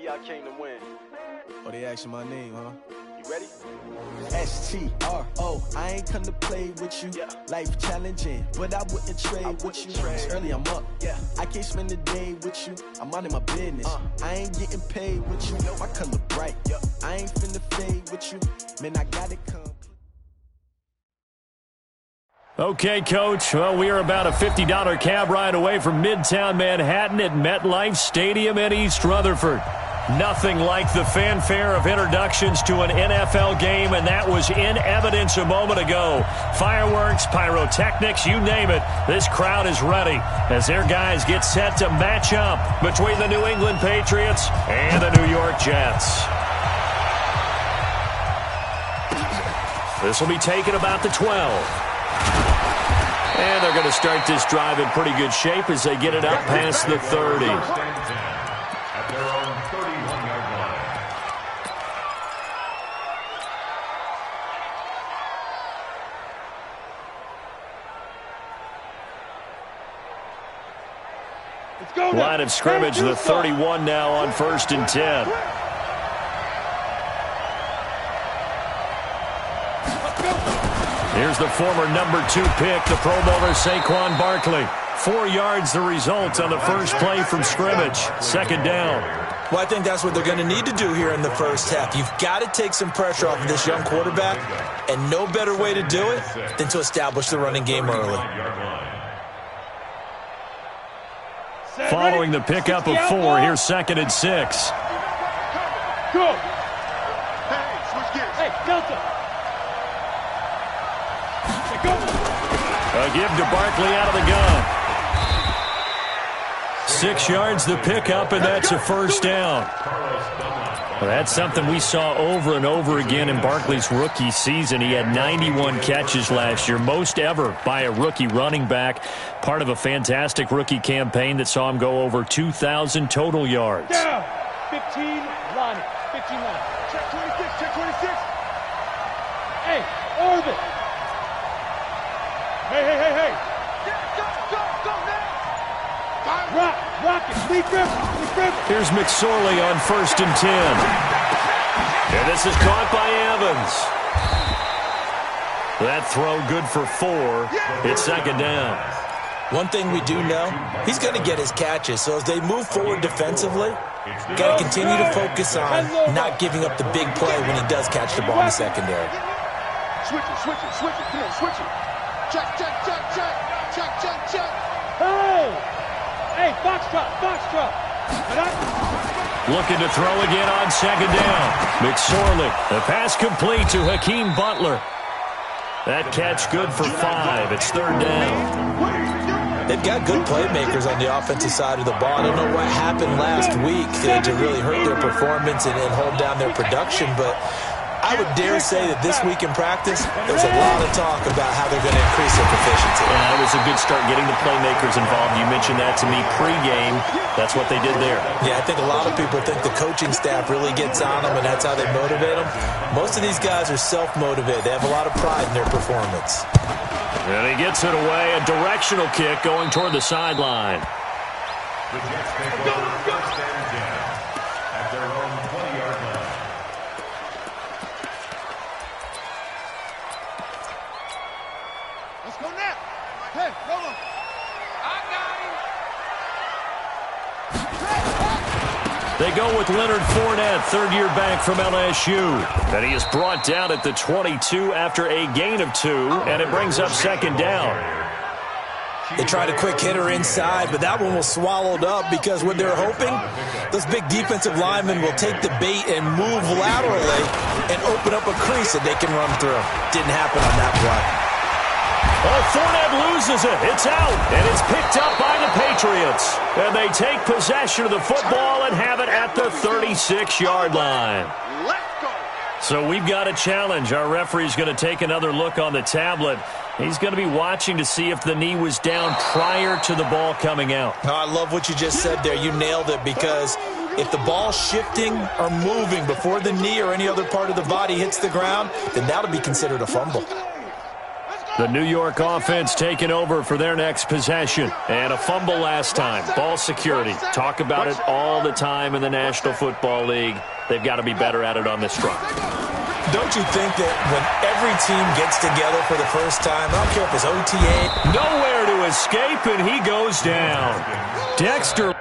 y'all came to win. Oh, they asking my name, huh? You ready? S-T-R-O, I ain't come to play with you. Life challenging, but I wouldn't trade with you. It's early, I'm up. I can't spend the day with you. I'm out of my business. I ain't getting paid with you. My color bright. I ain't finna fade with you. Man, I got it come. Okay, Coach. Well, we are about a $50 cab ride away from Midtown Manhattan at MetLife Stadium in East Rutherford. Nothing like the fanfare of introductions to an NFL game, and that was in evidence a moment ago. Fireworks, pyrotechnics, you name it. This crowd is ready as their guys get set to match up between the New England Patriots and the New York Jets. This will be taken about the 12. And they're going to start this drive in pretty good shape as they get it up past the 30. At their own 31-yard line. Let's go. Line of scrimmage, the 31 now on 1st and 10. Here's the former number 2 pick, the Pro Bowler Saquon Barkley. 4 yards the result on the first play from scrimmage. 2nd down. Well, I think that's what they're going to need to do here in the first half. You've got to take some pressure off of this young quarterback, and no better way to do it than to establish the running game early. Following the pickup of 4, here's 2nd and 6. Go. Hey, Delta. A give to Barkley out of the gun. 6 yards the pickup, and that's a first down. Well, that's something we saw over and over again in Barkley's rookie season. He had 91 catches last year, most ever by a rookie running back. Part of a fantastic rookie campaign that saw him go over 2,000 total yards. Down. 15, line it. 15 line. Check 26, check 26. Hey, orbit. Hey. Go now. Rock it. Lead grip. Here's McSorley on 1st and 10. And this is caught by Evans. That throw good for 4. It's 2nd down. One thing we do know, he's going to get his catches. So as they move forward defensively, got to continue to focus on not giving up the big play when he does catch the ball in the secondary. Switch it. Come on, switch it. Check. Hey, box drop. Looking to throw again on 2nd down. McSorley, the pass complete to Hakeem Butler. That catch good for 5. It's 3rd down. They've got good playmakers on the offensive side of the ball. I don't know what happened last week to really hurt their performance and hold down their production, but I would dare say that this week in practice, there's a lot of talk about how they're going to increase their proficiency. Yeah, it was a good start getting the playmakers involved. You mentioned that to me pregame. That's what they did there. Yeah, I think a lot of people think the coaching staff really gets on them, and that's how they motivate them. Most of these guys are self-motivated. They have a lot of pride in their performance. And he gets it away. A directional kick going toward the sideline. The Jets pick over 1st and 10 at their own 20-yard line. Let's go now. Hey, hold on. I got him. They go with Leonard Fournette, third-year back from LSU. And he is brought down at the 22 after a gain of 2, and it brings up 2nd down. They tried a quick hitter inside, but that one was swallowed up because what they're hoping, those big defensive linemen will take the bait and move laterally and open up a crease that they can run through. Didn't happen on that play. Oh, Fournette loses it. It's out, and it's picked up by the Patriots. And they take possession of the football and have it at the 36-yard line. So we've got a challenge. Our referee's going to take another look on the tablet. He's going to be watching to see if the knee was down prior to the ball coming out. Oh, I love what you just said there. You nailed it, because if the ball's shifting or moving before the knee or any other part of the body hits the ground, then that'll be considered a fumble. The New York offense taking over for their next possession. And a fumble last time. Ball security. Talk about it all the time in the National Football League. They've got to be better at it on this front. Don't you think that when every team gets together for the first time, I don't care if it's OTA. Nowhere to escape, and he goes down. Dexter.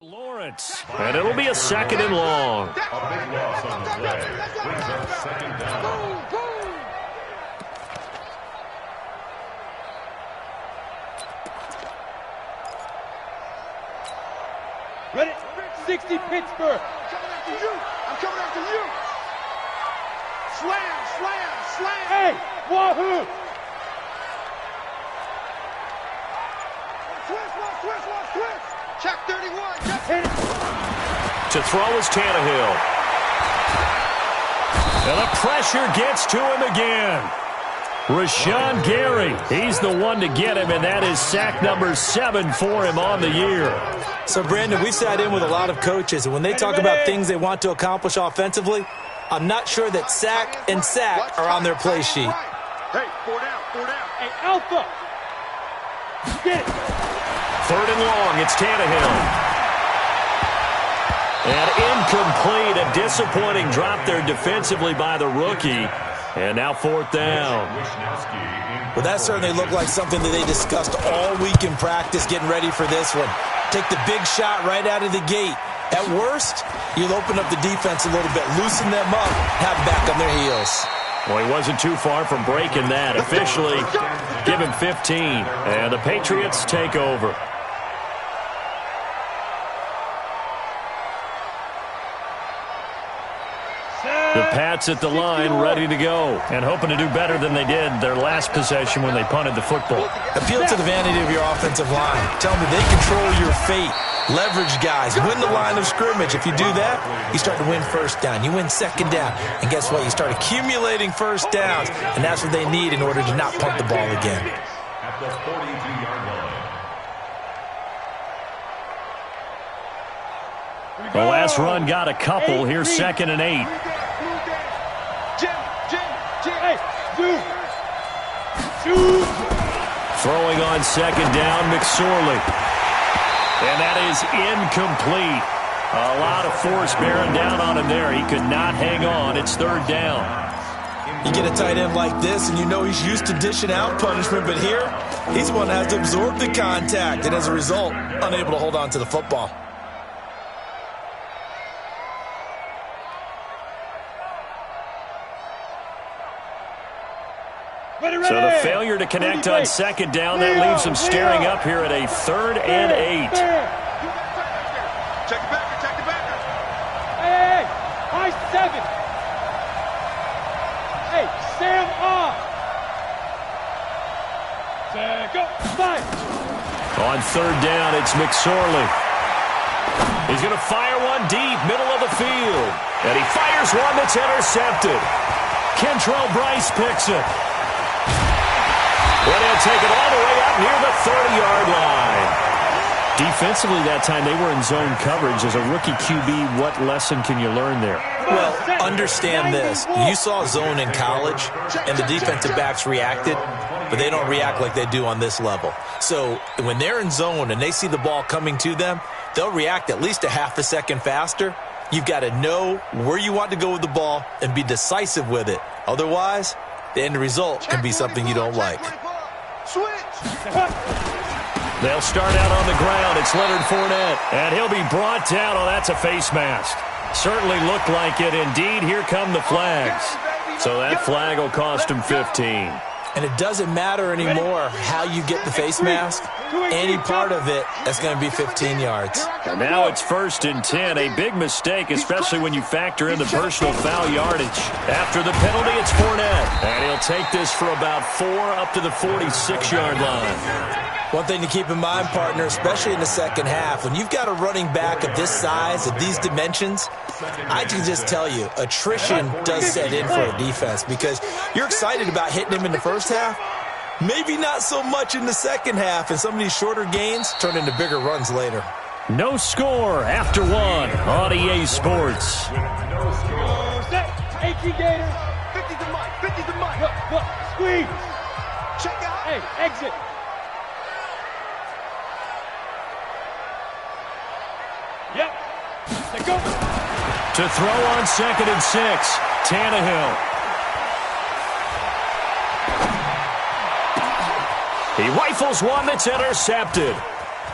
Lawrence, and it'll be a second and long. A big loss on the play. Brings up second down. Ready? 60 Pittsburgh. I'm coming after you. Slam, slam, slam. Hey, wahoo. Twist. Check 31. To throw is Tannehill. And the pressure gets to him again. Rashawn Gary, he's the one to get him, and that is sack number 7 for him on the year. So, Brandon, we sat in with a lot of coaches, and when they talk about things they want to accomplish offensively, I'm not sure that sack and sack are on their play sheet. Hey, 4 down. Hey, Alpha. Get it. Third and long, it's Tannehill. And incomplete, a disappointing drop there defensively by the rookie. And now 4th down. Well, that certainly looked like something that they discussed all week in practice getting ready for this one. Take the big shot right out of the gate. At worst, you'll open up the defense a little bit, loosen them up, have them back on their heels. Well, he wasn't too far from breaking that. Officially, give him 15. And the Patriots take over. The Pats at the line, ready to go, and hoping to do better than they did their last possession when they punted the football. Appeal to the vanity of your offensive line. Tell them they control your fate. Leverage guys. Win the line of scrimmage. If you do that, you start to win first down. You win second down. And guess what? You start accumulating first downs, and that's what they need in order to not punt the ball again. At the 42-yard line. The last run got a couple. Here's 2nd and 8. Throwing on 2nd down, McSorley. And that is incomplete. A lot of force bearing down on him there. He could not hang on. It's 3rd down. You get a tight end like this, and you know he's used to dishing out punishment, but here, he's the one that has to absorb the contact, and as a result, unable to hold on to the football. So the failure to connect on 2nd down, that leaves them staring up here at a 3rd and 8. Check the backer. Hey, high 7. Hey, Sam off. Go, 5. On 3rd down, it's McSorley. He's going to fire one deep, middle of the field. And he fires one that's intercepted. Kentrell Bryce picks it. Well, they'll take it all the way up near the 30-yard line. Defensively that time, they were in zone coverage. As a rookie QB, what lesson can you learn there? Well, understand this. You saw zone in college, and the defensive backs reacted, but they don't react like they do on this level. So when they're in zone and they see the ball coming to them, they'll react at least a half a second faster. You've got to know where you want to go with the ball and be decisive with it. Otherwise, the end result can be something you don't like. They'll start out on the ground. It's Leonard Fournette, and he'll be brought down. Oh, that's a face mask. Certainly looked like it. Indeed, here come the flags. So that flag will cost him 15. And it doesn't matter anymore how you get the face mask. Any part of it, that's going to be 15 yards. And now it's 1st and 10. A big mistake, especially when you factor in the personal foul yardage. After the penalty, it's Fournette. And he'll take this for about 4 up to the 46-yard line. One thing to keep in mind, partner, especially in the second half, when you've got a running back of this size, of these dimensions, I can just tell you, attrition does set in for a defense because you're excited about hitting him in the first half, maybe not so much in the second half, and some of these shorter gains turn into bigger runs later. No score after 1 on EA Sports. Hey, Gators. 50's the mic. 50's the mic. Look, squeeze. Check out. Hey, exit. Yep. They go. To throw on 2nd and 6, Tannehill. He rifles one that's intercepted.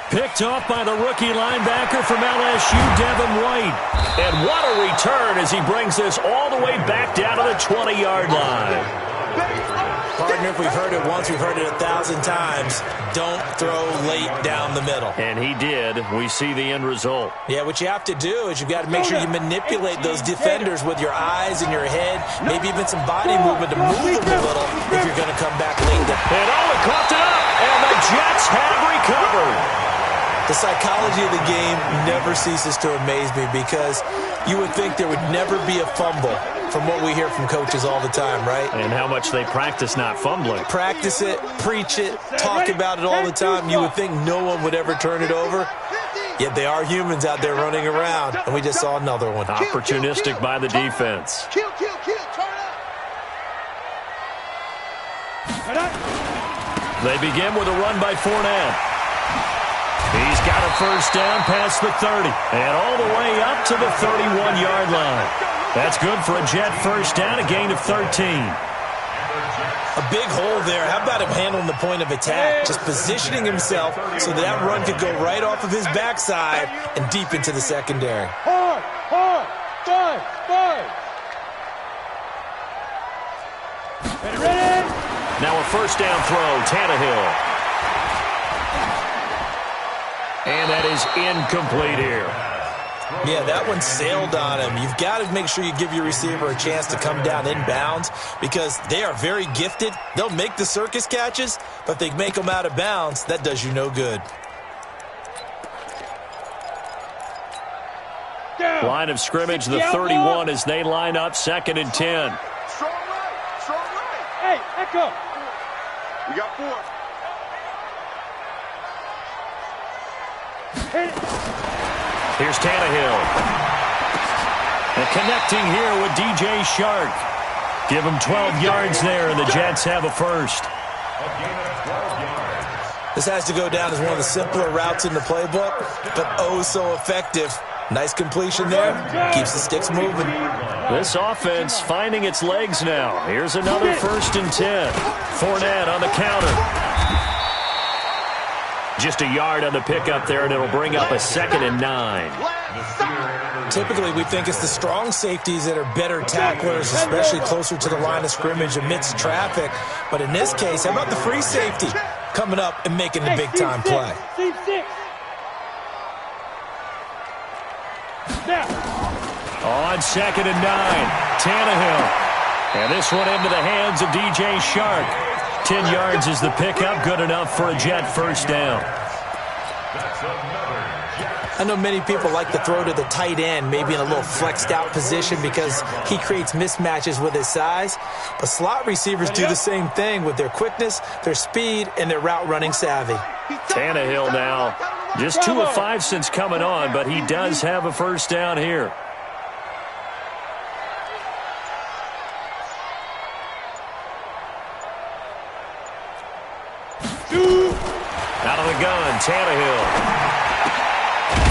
Picked off by the rookie linebacker from LSU, Devin White. And what a return as he brings this all the way back down to the 20-yard line. Partner, if we've heard it once, we've heard it 1,000 times. Don't throw late down the middle. And he did. We see the end result. Yeah, what you have to do is you've got to make sure you manipulate those defenders with your eyes and your head, maybe even some body movement to move them a little if you're going to come back late. And Owen coughed it up, and the Jets have recovered. The psychology of the game never ceases to amaze me because you would think there would never be a fumble from what we hear from coaches all the time, right? And how much they practice not fumbling. Practice it, preach it, talk about it all the time. You would think no one would ever turn it over. Yet they are humans out there running around, and we just saw another one. Opportunistic by the defense. Turn up. They begin with a run by Fournette. He's got a first down past the 30 and all the way up to the 31-yard line. That's good for a Jet first down, a gain of 13. A big hole there. How about him handling the point of attack? Just positioning himself so that run could go right off of his backside and deep into the secondary. Hard. 5. Ready? Now a first down throw, Tannehill. And that is incomplete here. Yeah, that one sailed on him. You've got to make sure you give your receiver a chance to come down inbounds because they are very gifted. They'll make the circus catches, but if they make them out of bounds, that does you no good. Line of scrimmage, the 31 as they line up 2nd and 10. Strong right. Hey, Echo. We got 4. Here's Tannehill. And connecting here with DJ Shark. Give him 12 yards there, and the Jets have a first. This has to go down as one of the simpler routes in the playbook, but oh so effective. Nice completion there. Keeps the sticks moving. This offense finding its legs now. Here's another 1st and 10. Fournette on the counter. Just a yard on the pickup there, and it'll bring up a 2nd and 9. Typically, we think it's the strong safeties that are better tacklers, especially closer to the line of scrimmage amidst traffic. But in this case, how about the free safety coming up and making the big-time play? On 2nd and 9, Tannehill. And this one into the hands of DJ Shark. 10 yards is the pickup, good enough for a Jet first down. I know many people like to throw to the tight end, maybe in a little flexed out position because he creates mismatches with his size. But slot receivers do the same thing with their quickness, their speed, and their route running savvy. Tannehill now, just 2 of 5 since coming on, but he does have a first down here. Out of the gun, Tannehill.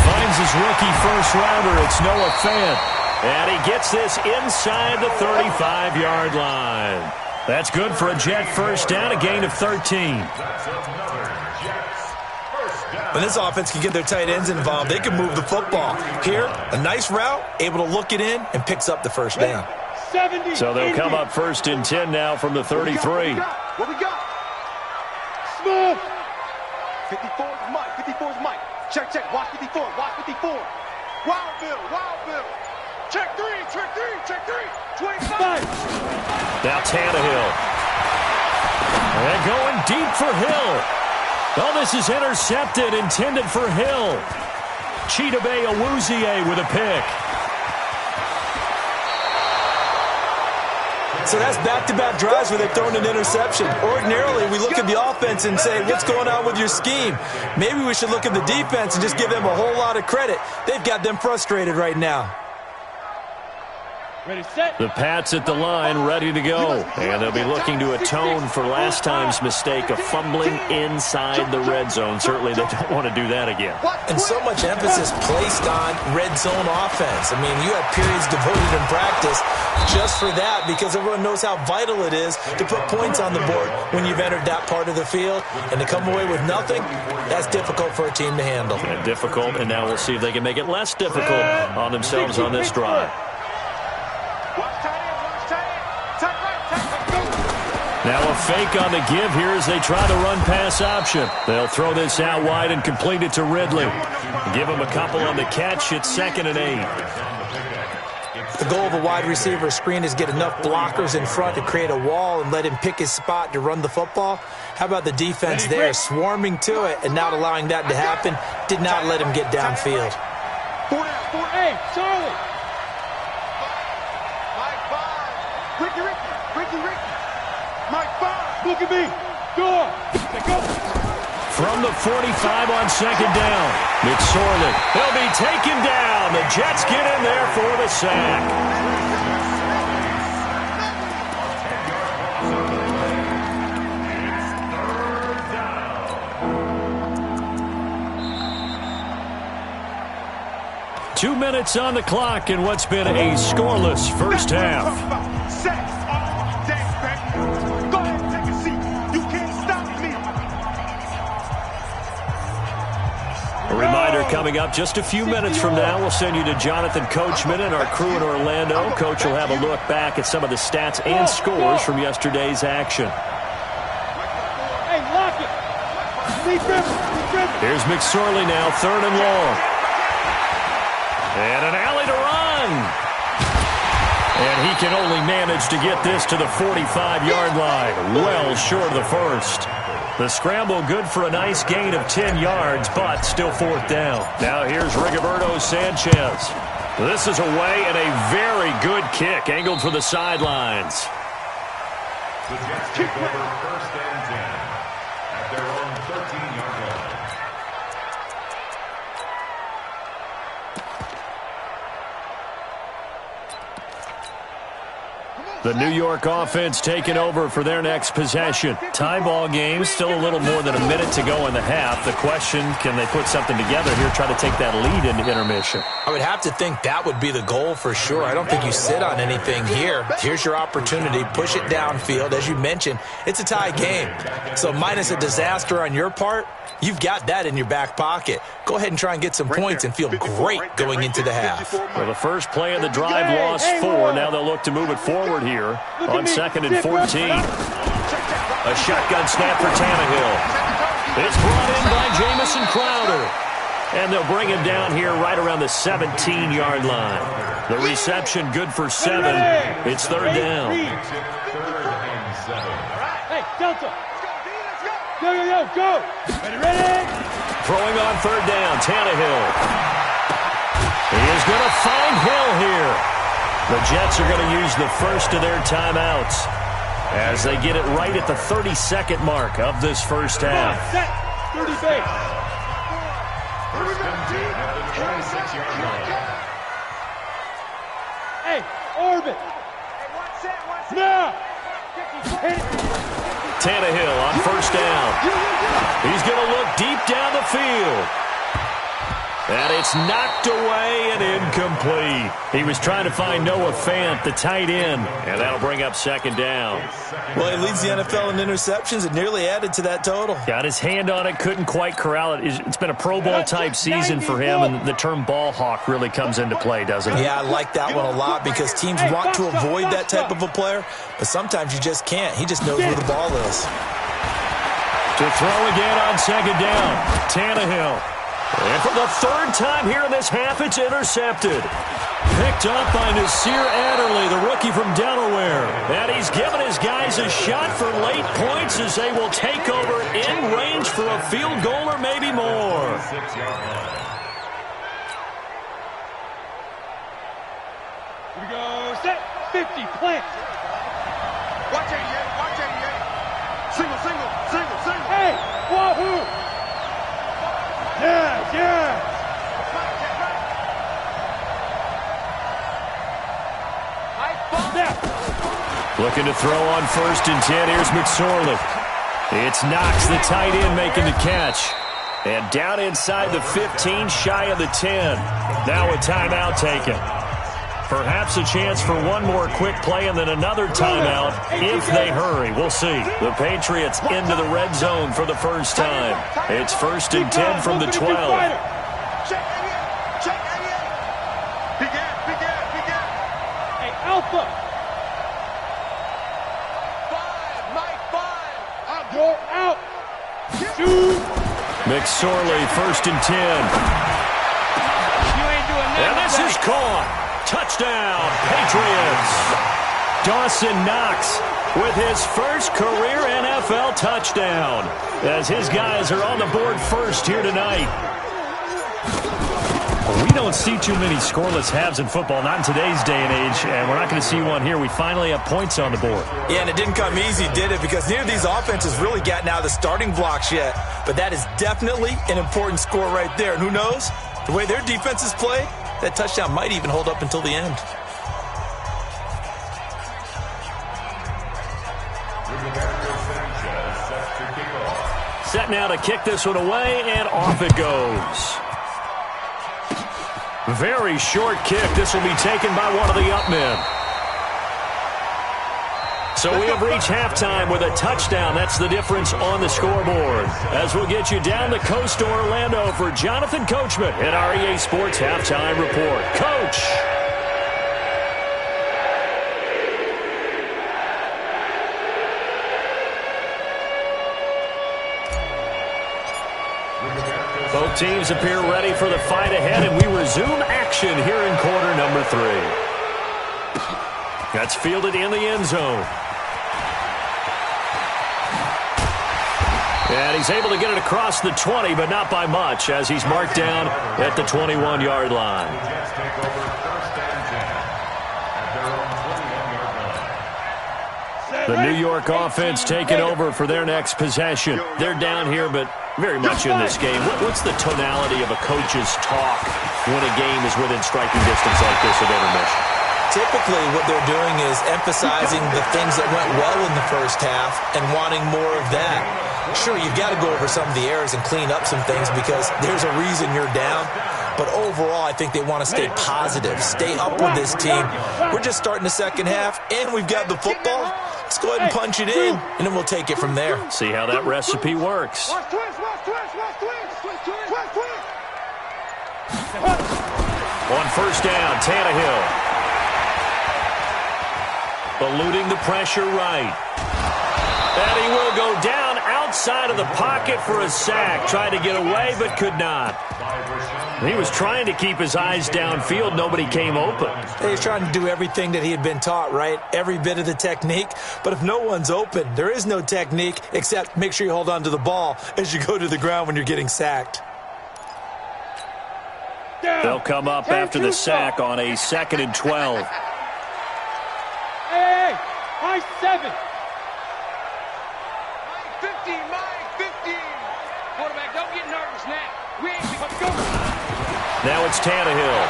Finds his rookie first-rounder. It's Noah Fant. And he gets this inside the 35-yard line. That's good for a Jet first down, a gain of 13. When this offense can get their tight ends involved, they can move the football. Here, a nice route, able to look it in, and picks up the first down. So they'll come up 1st and 10 now from the 33. What we got? Smooth. 54 is Mike. 54 is Mike. Check, check. Watch 54. Watch 54. Wild Bill. Wild Bill. Check 3. Check 3. Check 3. 25. Now Tannehill. And going deep for Hill. Oh, this is intercepted, intended for Hill. Chidobe Awuzie with a pick. So that's back-to-back drives where they've thrown an interception. Ordinarily, we look at the offense and say, what's going on with your scheme? Maybe we should look at the defense and just give them a whole lot of credit. They've got them frustrated right now. Ready, set. The Pats at the line, ready to go. And they'll be looking to atone for last time's mistake of fumbling inside the red zone. Certainly they don't want to do that again. And so much emphasis placed on red zone offense. I mean, you have periods devoted in practice just for that because everyone knows how vital it is to put points on the board when you've entered that part of the field. And to come away with nothing, that's difficult for a team to handle. And difficult, and now we'll see if they can make it less difficult on themselves on this drive. Now a fake on the give here as they try the run-pass option. They'll throw this out wide and complete it to Ridley. Give him a couple on the catch. It's 2nd and 8. The goal of a wide receiver screen is get enough blockers in front to create a wall and let him pick his spot to run the football. How about the defense there, swarming to it and not allowing that to happen? Did not let him get downfield. 4-8, Charlie. Ricky. Mike 5. Look at me. Go. From the 45 on 2nd down. McSorley. He'll be taken down. The Jets get in there for the sack. Two minutes on the clock in what's been a scoreless first half. Go ahead and take a seat. You can't stop me. A reminder coming up just a few minutes from now. We'll send you to Jonathan Coachman and our crew in Orlando. Coach will have a look back at some of the stats and scores from yesterday's action. Hey, lock it. Here's McSorley now, 3rd and long. And an alley to run. And he can only manage to get this to the 45-yard line. Well short of the first. The scramble good for a nice gain of 10 yards, but still 4th down. Now here's Rigoberto Sanchez. This is away and a very good kick, angled for the sidelines. The Jets take over 1st and 10 at their own 13-yard line. The New York offense taking over for their next possession. Tie ball game, still a little more than a minute to go in the half. The question, can they put something together here, try to take that lead into intermission? I would have to think that would be the goal for sure. I don't think you sit on anything here. Here's your opportunity. Push it downfield. As you mentioned, it's a tie game. So minus a disaster on your part, you've got that in your back pocket. Go ahead and try and get some points and feel great going into the half. Well, the first play of the drive lost 4. Now they'll look to move it forward here on 2nd and 14. A shotgun snap for Tannehill. It's brought in by Jamison Crowder. And they'll bring him down here right around the 17-yard line. The reception good for 7. It's 3rd down. Hey, Delta. Go. Ready. Throwing on 3rd down, Tannehill. He is going to find Hill here. The Jets are going to use the first of their timeouts as they get it right at the 32nd mark of this first half. 30 base. Hey, orbit. Now. Tannehill on 1st down. He's going to look deep down the field. And it's knocked away and incomplete. He was trying to find Noah Fant, the tight end, and that'll bring up second down. Well, he leads the NFL in interceptions and nearly added to that total. Got his hand on it, couldn't quite corral it. It's been a Pro Bowl-type season for him, and the term ball hawk really comes into play, doesn't it? Yeah, I like that one a lot because teams want to avoid that type of a player, but sometimes you just can't. He just knows where the ball is. To throw again on second down, Tannehill. And for the third time here in this half, it's intercepted. Picked up by Nasir Adderley, the rookie from Delaware. And he's given his guys a shot for late points as they will take over in range for a field goal or maybe more. 6-yard line. Here we go. Set. 50. Plant. Watch 88. Watch 88. Single, single, single, single. Hey, wahoo. Yes, yes. Looking to throw on 1st and 10. Here's McSorley. It's Knox, the tight end, making the catch. And down inside the 15, shy of the 10. Now a timeout taken. Perhaps a chance for one more quick play and then another timeout if they hurry. We'll see. The Patriots into the red zone for the first time. It's 1st and 10 from the 12. Check 88. Check 88. Begin. Hey, Alpha. 5, Mike 5. Outdoor out. Shoot. McSorley, 1st and 10. You ain't doing nothing. And this is caught. Touchdown, Patriots. Dawson Knox with his first career NFL touchdown as his guys are on the board first here tonight. We don't see too many scoreless halves in football, not in today's day and age, and we're not going to see one here. We finally have points on the board. Yeah, and it didn't come easy, did it? Because neither of these offenses really gotten out of the starting blocks yet. But that is definitely an important score right there. And who knows? The way their defenses play, that touchdown might even hold up until the end. Set now to kick this one away, and off it goes. Very short kick. This will be taken by one of the up men. So we have reached halftime with a touchdown. That's the difference on the scoreboard. As we'll get you down the coast to Orlando for Jonathan Coachman at our EA Sports Halftime Report. Coach. Both teams appear ready for the fight ahead, and we resume action here in quarter number 3. That's fielded in the end zone. And he's able to get it across the 20, but not by much, as he's marked down at the 21-yard line. The New York offense taking over for their next possession. They're down here, but very much in this game. What's the tonality of a coach's talk when a game is within striking distance like this of intermission? Typically, what they're doing is emphasizing the things that went well in the first half and wanting more of that. Sure, you've got to go over some of the errors and clean up some things because there's a reason you're down. But overall, I think they want to stay positive, stay up with this team. We're just starting the second half, and we've got the football. Let's go ahead and punch it in, and then we'll take it from there. See how that recipe works. On first down, Tannehill. Eluding the pressure right. And he will go down outside of the pocket for a sack. Tried to get away, but could not. He was trying to keep his eyes downfield. Nobody came open. He's trying to do everything that he had been taught, right? Every bit of the technique. But if no one's open, there is no technique except make sure you hold on to the ball as you go to the ground when you're getting sacked. They'll come up after the sack on a 2nd and 12. Hey, high 7. Mike 15, Mike 15. Quarterback, don't get nervous now. We ain't let's go. Now it's Tannehill.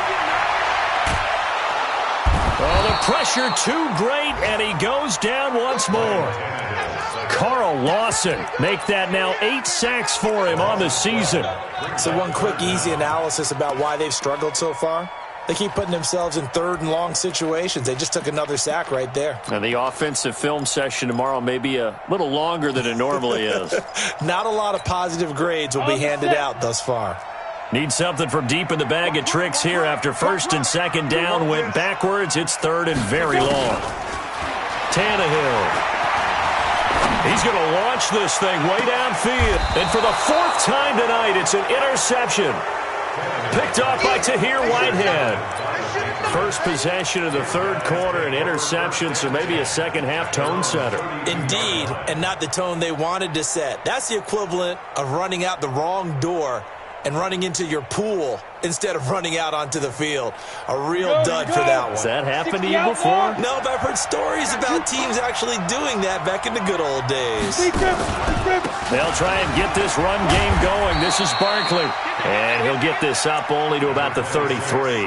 Oh, the pressure too great, and he goes down once more. Carl Lawson make that now 8 sacks for him on the season. So one quick, easy analysis about why they've struggled so far. They keep putting themselves in third and long situations. They just took another sack right there. And the offensive film session tomorrow may be a little longer than it normally is. Not a lot of positive grades will be handed out thus far. Need something from deep in the bag of tricks here after first and second down went backwards. It's third and very long. Tannehill. He's going to launch this thing way downfield. And for the 4th time tonight, it's an interception. Picked off by Tahir Whitehead. First possession of the third quarter, an interception, so maybe a second-half tone setter. Indeed, and not the tone they wanted to set. That's the equivalent of running out the wrong door and running into your pool instead of running out onto the field. A real dud for that one. Has that happened to you before? No, but I've heard stories about teams actually doing that back in the good old days. They'll try and get this run game going. This is Barkley. And he'll get this up only to about the 33.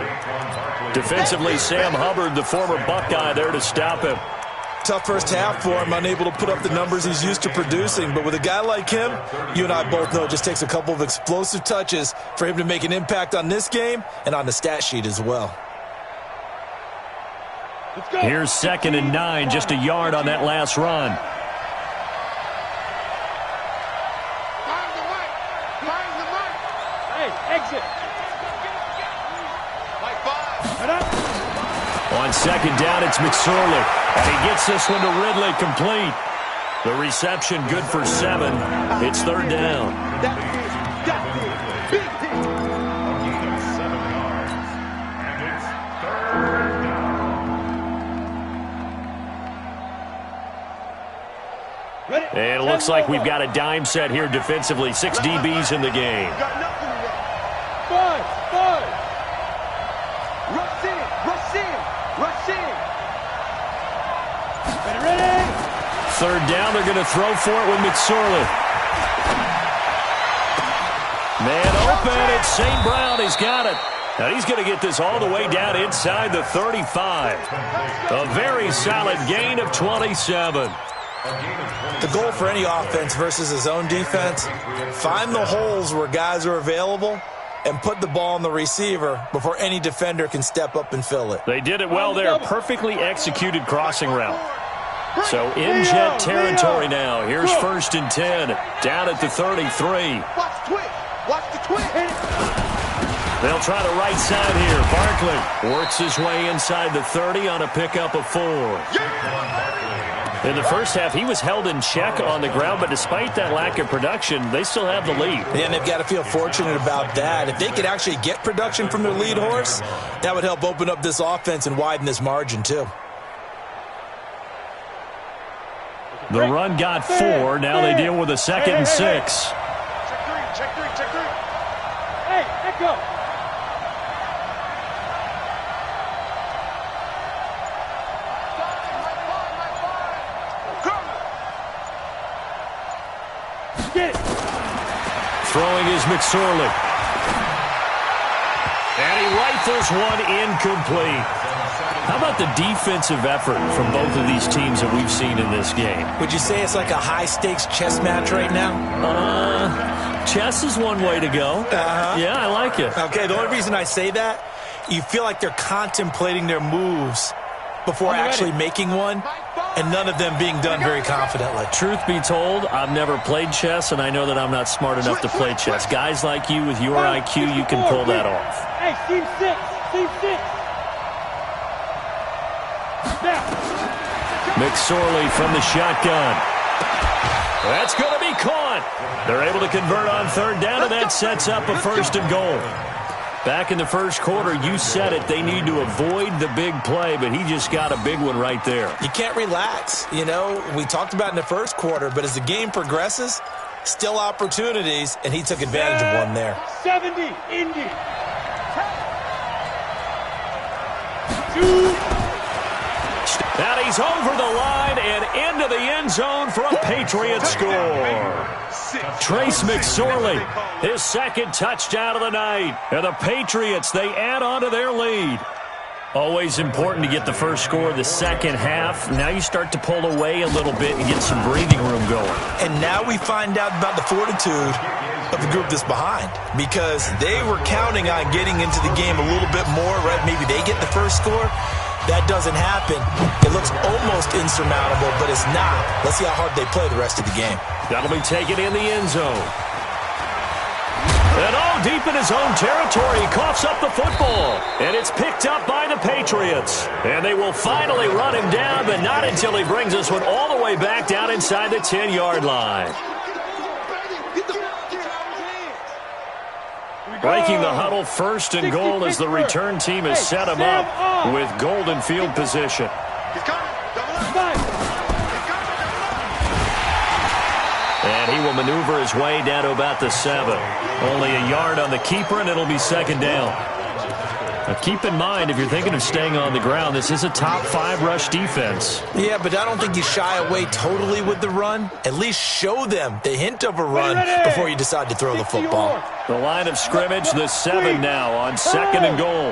Defensively, Sam Hubbard, the former Buckeye, there to stop him. Tough first half for him, unable to put up the numbers he's used to producing. But with a guy like him, you and I both know it just takes a couple of explosive touches for him to make an impact on this game and on the stat sheet as well. Here's 2nd and 9, just a yard on that last run. Hey, exit. On 2nd down, it's McSorley. And he gets this one to Ridley, complete. The reception good for 7. It's 3rd down. A gain of 7 yards. And it's 3rd down. And it looks like we've got a dime set here defensively. 6 DBs in the game. Five. Rush in. Ready. 3rd down, they're going to throw for it with McSorley. Man open, it's St. Brown. He's got it. Now he's going to get this all the way down inside the 35. A very solid gain of 27. The goal for any offense versus his own defense, find the holes where guys are available and put the ball on the receiver before any defender can step up and fill it. They did it well there. Perfectly executed crossing route. So in jet territory now. Here's 1st and 10. Down at the 33. Watch the twitch. They'll try the right side here. Barkley works his way inside the 30 on a pickup of 4. In the first half, he was held in check on the ground, but despite that lack of production, they still have the lead. And they've got to feel fortunate about that. If they could actually get production from their lead horse, that would help open up this offense and widen this margin too. The run got 4. Now they deal with a 2nd and 6. Check three. Hey, echo. Get it. Throwing is McSorley. And he rifles one incomplete. How about the defensive effort from both of these teams that we've seen in this game? Would you say it's like a high-stakes chess match right now? Chess is one way to go. Yeah, I like it. Okay, the only reason I say that, you feel like they're contemplating their moves before actually making one, and none of them being done very confidently. Truth be told, I've never played chess, and I know that I'm not smart enough to play chess. Guys like you with your IQ, you can pull that off. Hey, team 6. McSorley from the shotgun. That's going to be caught. They're able to convert on 3rd down, and that sets up a 1st and goal. Back in the first quarter, you said it, they need to avoid the big play, but he just got a big one right there. You can't relax. You know, we talked about in the first quarter, but as the game progresses, still opportunities, and he took advantage of one there. 70, Indy. 2. And he's over the line and into the end zone for a Patriot score. Trace McSorley, his 2nd touchdown of the night. And the Patriots, they add on to their lead. Always important to get the first score of the second half. Now you start to pull away a little bit and get some breathing room going. And now we find out about the fortitude of the group that's behind, because they were counting on getting into the game a little bit more, right? Maybe they get the first score. That doesn't happen. It looks almost insurmountable, but it's not. Let's see how hard they play the rest of the game. That'll be taken in the end zone. And all deep in his own territory, he coughs up the football. And it's picked up by the Patriots. And they will finally run him down, but not until he brings this one all the way back down inside the 10-yard line. Breaking the huddle, first and goal as the return team has set him up with golden field position. And he will maneuver his way down to about the 7. Only a yard on the keeper, and it'll be second down. Now keep in mind, if you're thinking of staying on the ground, this is a top 5 rush defense. Yeah, but I don't think you shy away totally with the run. At least show them the hint of a run before you decide to throw the football. The line of scrimmage, the 7 now on second and goal.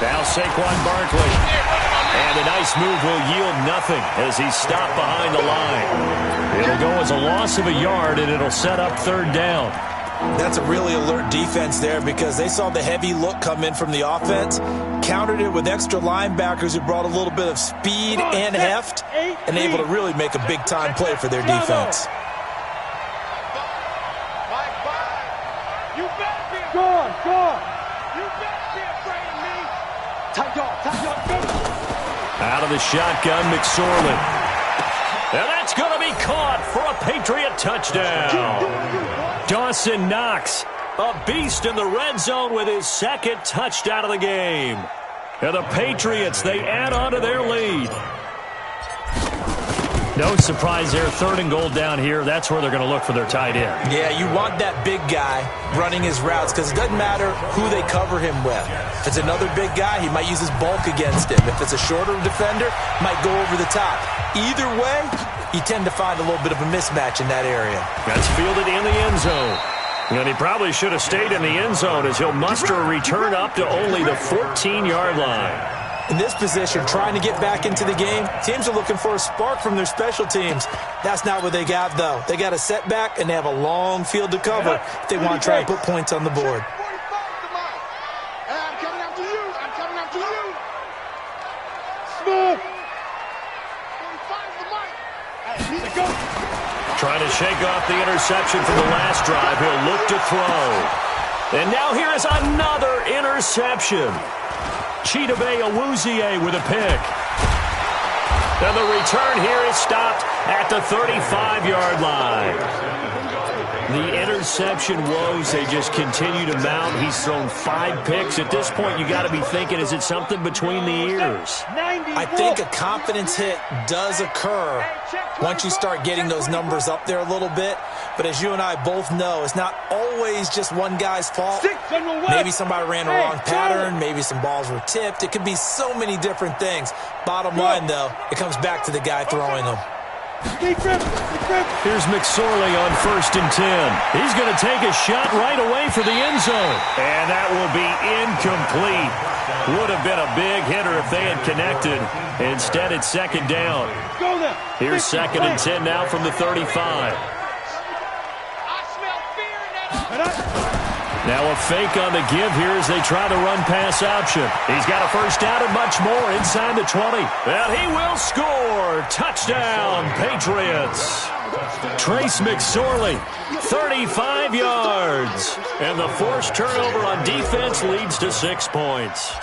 Now Saquon Barkley. And a nice move will yield nothing as he's stopped behind the line. It'll go as a loss of a yard, and it'll set up third down. That's a really alert defense there, because they saw the heavy look come in from the offense, countered it with extra linebackers who brought a little bit of speed and heft, and able to really make a big-time play for their defense. Out of the shotgun, McSorley. And that's going to be caught for a Patriot touchdown. Dawson Knox, a beast in the red zone with his second touchdown of the game. And the Patriots, they add on to their lead. No surprise there, third and goal down here. That's where they're going to look for their tight end. Yeah, you want that big guy running his routes, because it doesn't matter who they cover him with. If it's another big guy, he might use his bulk against him. If it's a shorter defender, might go over the top. Either way, you tend to find a little bit of a mismatch in that area. That's fielded in the end zone. And he probably should have stayed in the end zone, as he'll muster a return up to only the 14-yard line. In this position, trying to get back into the game, teams are looking for a spark from their special teams. That's not what they got, though. They got a setback, and they have a long field to cover if they want to try and put points on the board. Trying to shake off the interception from the last drive. He'll look to throw. And now here is another interception. Chidobe Awuzie with a pick. And the return here is stopped at the 35-yard line. The interception woes, they just continue to mount. He's thrown 5 picks. At this point, you got to be thinking, is it something between the ears? I think a confidence hit does occur once you start getting those numbers up there a little bit. But as you and I both know, it's not always just one guy's fault. Maybe somebody ran a wrong pattern. Maybe some balls were tipped. It could be so many different things. Bottom line, though, it comes back to the guy throwing them. Here's McSorley on 1st and 10. He's going to take a shot right away for the end zone. And that will be incomplete. Would have been a big hitter if they had connected. Instead, it's second down. Here's 2nd and 10 now from the 35. Now a fake on the give here as they try to run pass option. He's got a first down and much more inside the 20. And he will score. Touchdown, Patriots. Trace McSorley, 35 yards. And the forced turnover on defense leads to 6 points.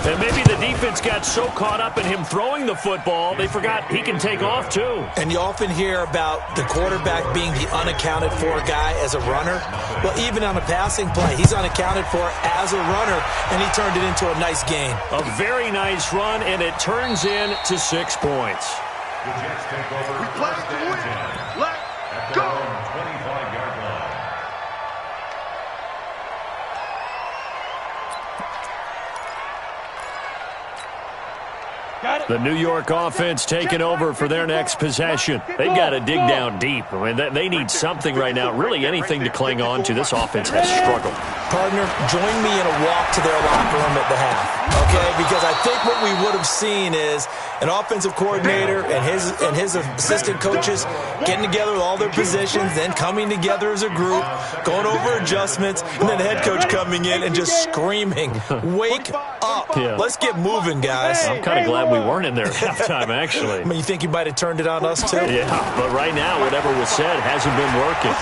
And maybe the defense got so caught up in him throwing the football, they forgot he can take off too. And you often hear about the quarterback being the unaccounted for guy as a runner. Well, even on a passing play, he's unaccounted for as a runner, and he turned it into a nice gain. A very nice run, and it turns into 6 points. The Jets take over. We play to win. Let's go. 25-yard line. The New York offense taking over for their next possession. They've got to dig down deep. I mean, they need something right now, really anything to cling on to. This offense has struggled. Partner, join me in a walk to their locker room at the half, okay? Because I think what we would have seen is an offensive coordinator and his assistant coaches getting together with all their positions, then coming together as a group, going over adjustments, and then the head coach coming in and just screaming, "Wake up. Yeah. Let's get moving, guys." I'm kind of glad we weren't in there at halftime, actually. I mean, you think you might have turned it on us, too? Yeah, but right now, whatever was said hasn't been working.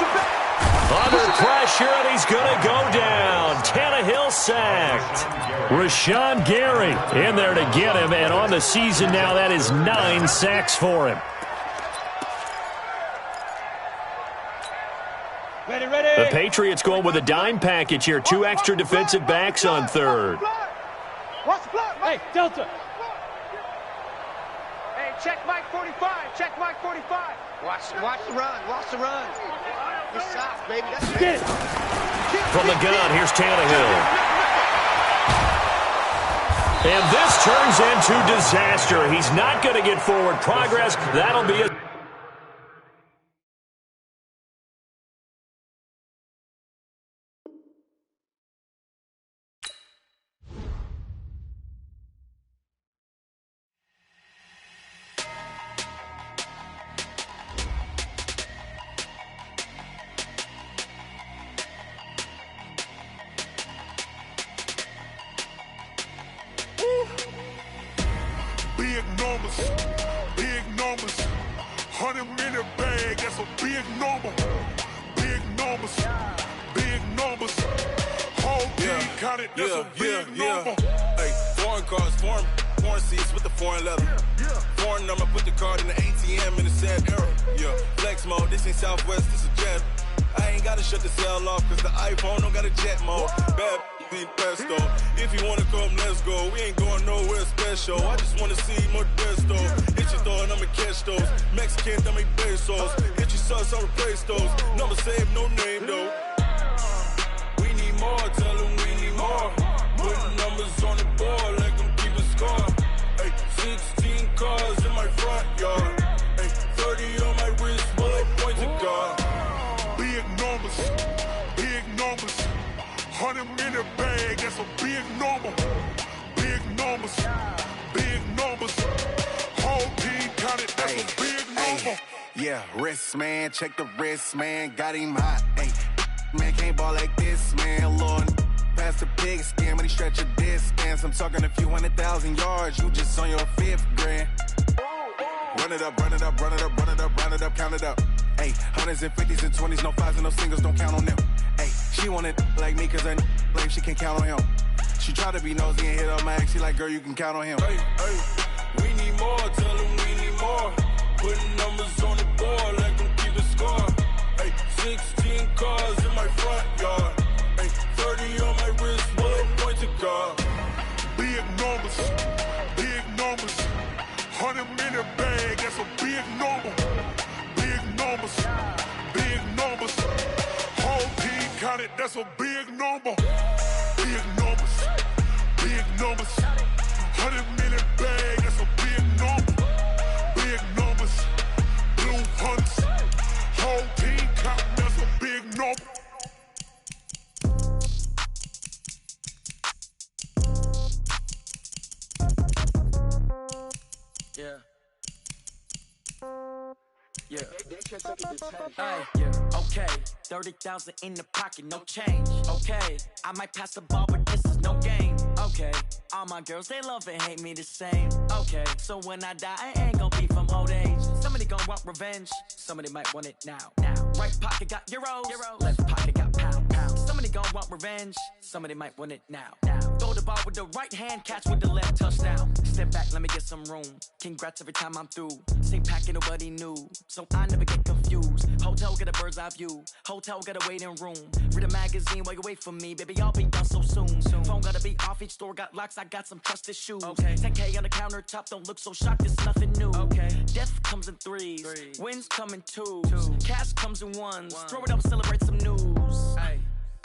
Under pressure, and he's going to go down. Tannehill sacked. Rashawn Gary in there to get him, and on the season now, that is 9 sacks for him. The Patriots going with a dime package here. 2 extra defensive backs on third. Hey, Delta. Hey, check Mike 45. Check Mike 45. Watch the run. Watch the run. Good shots, baby. That's it. From the gun, here's Tannehill. And this turns into disaster. He's not going to get forward progress. That'll be a... Big numbers, 100-minute bag, that's a big number. Big numbers, whole team counted, that's a big number. Hey, foreign cars, foreign seats with the foreign leather. Foreign number, put the card in the ATM in the sad era. Yeah, flex mode, this ain't Southwest, this a jet. I ain't gotta shut the cell off, cause the iPhone don't got a jet mode. Bad need pesto. If you wanna come, let's go. We ain't going nowhere special. I just wanna see more desto. Hit your throw and I'ma catch those. Mexican, I make pesos. Hit your sauce, I'll replace those. Number save, no name though. We need more, tell them we need more. Putting numbers on the board, like them keep a score. Hey, 16 cars in my front yard. Hey, 30 on my wrist, bullet points of God. Big numbers, 100-minute bag, that's a big number. Big numbers, whole team counted, that's a big number. Yeah, wrist man, check the wrist man, got him hot. Ay, man can't ball like this, man. Lord, past the pig skin when he stretch a distance. I'm talking a few 100,000 yards, you just on your 5th grand. Run it up, count it up. Ay, 100s and 50s and 20s, no 5s and no singles, don't count on them. Ay, she want it like me cause her lame, she can't count on him. She try to be nosy and hit up my ex, she like, girl, you can count on him. Hey, we need more, tell them we need more. Putting numbers on the board, like them keep a score. Hey, 16 cars in my front yard. Hey, 30 on my wrist, bullet points of God. Big numbers, 100-minute bag, that's a big number. Big numbers, whole team counted, that's a big number. Big numbers, 100-minute bag, that's a big number. Big numbers, blue hunts, whole team counting, that's a big number. Yeah. Hey, yeah. Okay, 30,000 in the pocket, no change. Okay, I might pass the ball, but this is no game. Okay, all my girls, they love and hate me the same. Okay, so when I die, I ain't gon' be from old age. Somebody gon' want revenge, somebody might want it now. Right pocket got euros, left pocket got pound. Somebody gon' want revenge, somebody might want it now. Throw the ball with the right hand, catch with the left, touchdown. Step back, let me get some room. Congrats every time I'm through. Same packet, nobody knew, so I never get confused. Hotel get a bird's eye view. Hotel got a waiting room. Read a magazine while you wait for me, baby. I'll be done so soon. Phone gotta be off. Each store got locks. I got some trusted shoes. 10K on the countertop. Don't look so shocked. It's nothing new. Death comes in threes. Wins come in twos. Cash comes in ones. Throw it up, celebrate some news.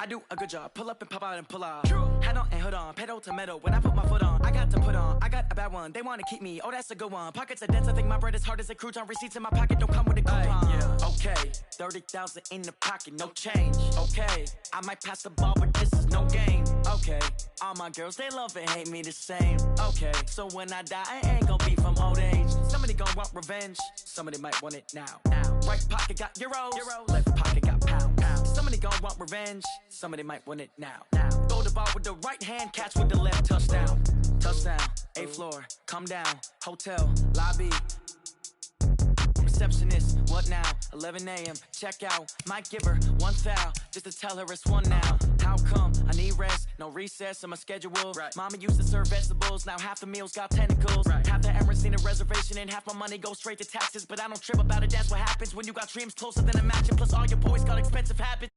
I do a good job. Pull up and pop out and pull out. True. Head on and hood on, pedal to metal. When I put my foot on, I got to put on. I got a bad one. They want to keep me. Oh, that's a good one. Pockets are dense. I think my bread is hard as a crouton. Receipts in my pocket don't come with a coupon. Yeah. Okay, 30,000 in the pocket, no change. Okay, I might pass the ball, but this is no game. Okay, all my girls they love and hate me the same. Okay, so when I die, I ain't gonna be from old age. Somebody gonna want revenge. Somebody might want it now. Right pocket got euros. Left pocket got pounds. Somebody gonna want revenge. Somebody might want it now. Throw the ball with the right hand, catch with the left. Touchdown. Touchdown. 8th floor. Come down. Hotel. Lobby. Receptionist, what now? 11 a.m. Check out. Might give her one foul just to tell her it's one now. How come? I need rest, no recess in my schedule. Right. Mama used to serve vegetables, now half the meals got tentacles. Right. Half the Emirates need a reservation and half my money goes straight to taxes. But I don't trip about it, that's what happens when you got dreams closer than a match. And plus all your boys got expensive habits.